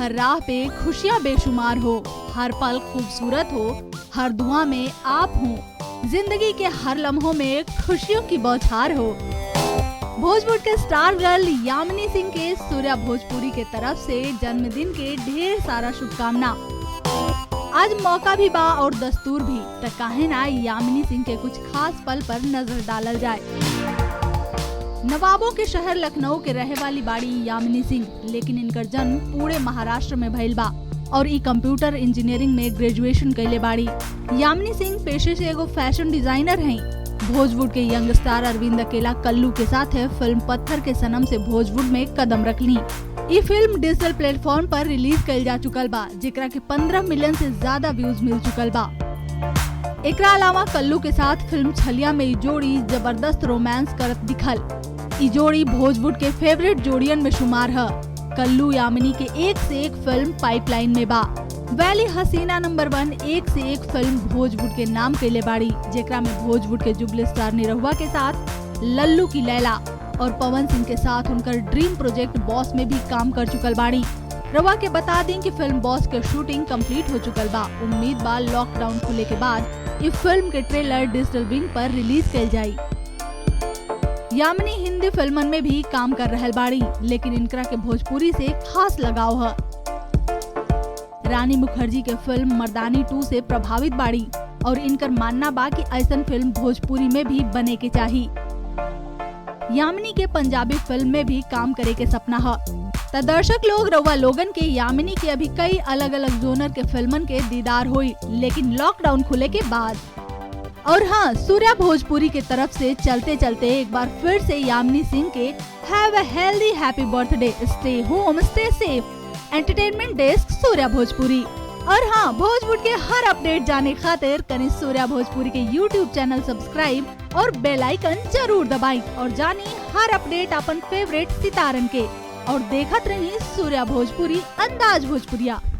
हर राह पे खुशियाँ बेशुमार हो, हर पल खूबसूरत हो, हर दुआ में आप हो, जिंदगी के हर लम्हों में खुशियों की बौछार हो। भोजपुर के स्टार गर्ल यामिनी सिंह के सूर्या भोजपुरी के तरफ से जन्मदिन के ढेर सारा शुभकामना। आज मौका भी बा और दस्तूर भी, त काहे ना यामिनी सिंह के कुछ खास पल पर नजर डालल जाए। नवाबों के शहर लखनऊ के रहे वाली बाड़ी यामिनी सिंह, लेकिन इनकर जन्म पूरे महाराष्ट्र में भइल बा और ई कंप्यूटर इंजीनियरिंग में ग्रेजुएशन कैले बाड़ी। यामिनी सिंह पेशे से एगो फैशन डिजाइनर हैं। भोजपुर के यंग स्टार अरविंद अकेला कल्लू के साथ है फिल्म पत्थर के सनम से भोजपुर में कदम रखली। ये फिल्म डिजिटल प्लेटफॉर्म पर रिलीज कैल जा चुकल बा, जेकरा के 15 मिलियन से ज्यादा व्यूज मिल चुकल बा। एकरा अलावा कल्लू के साथ फिल्म छलिया में ई जोड़ी जबरदस्त रोमांस करत दिखल। ई जोड़ी भोजपुर के फेवरेट जोड़ियन में शुमार है। कल्लू यामिनी के एक से एक फिल्म पाइपलाइन में बा। वैली हसीना नंबर 1 एक से एक फिल्म भोजपुर के नाम कैले बाड़ी, जेकरा में भोजपुर के जुबली स्टार निरहुआ के साथ लल्लू की लैला और पवन सिंह के साथ उनकर ड्रीम प्रोजेक्ट बॉस में भी काम कर चुकल बाड़ी। रवा के बता दें कि फिल्म बॉस के शूटिंग कंप्लीट हो चुकल बा। उम्मीद बा लॉकडाउन खुले के बाद ये फिल्म के ट्रेलर डिजिटल विंग पर रिलीज कैल जाई। यामिनी हिंदी फिल्मन में भी काम कर रहल बाड़ी, लेकिन इनकरा के भोजपुरी से खास लगाव है। रानी मुखर्जी के फिल्म मर्दानी 2 से प्रभावित बाड़ी और इनकर मानना बा कि ऐसन फिल्म भोजपुरी में भी बने के चाहिए। यामिनी के पंजाबी फिल्म में भी काम करे के सपना है। त दर्शक लोग रउआ लोगन के यामिनी के अभी कई अलग अलग जोनर के फिल्मन के दीदार हुई, लेकिन लॉकडाउन खुले के बाद। और हाँ, सूर्या भोजपुरी के तरफ से चलते चलते एक बार फिर से यामिनी सिंह के have a healthy happy birthday, stay home stay safe. Entertainment desk Surya Bhojpuri. और हाँ, भोजपुर के हर अपडेट जाने खातिर कनी सूर्या भोजपुरी के यूट्यूब चैनल सब्सक्राइब और बेल आइकन जरूर दबाई और जानी हर अपडेट अपन फेवरेट सितारन के। और देखत रही सूर्या भोजपुरी अंदाज भोजपुरिया।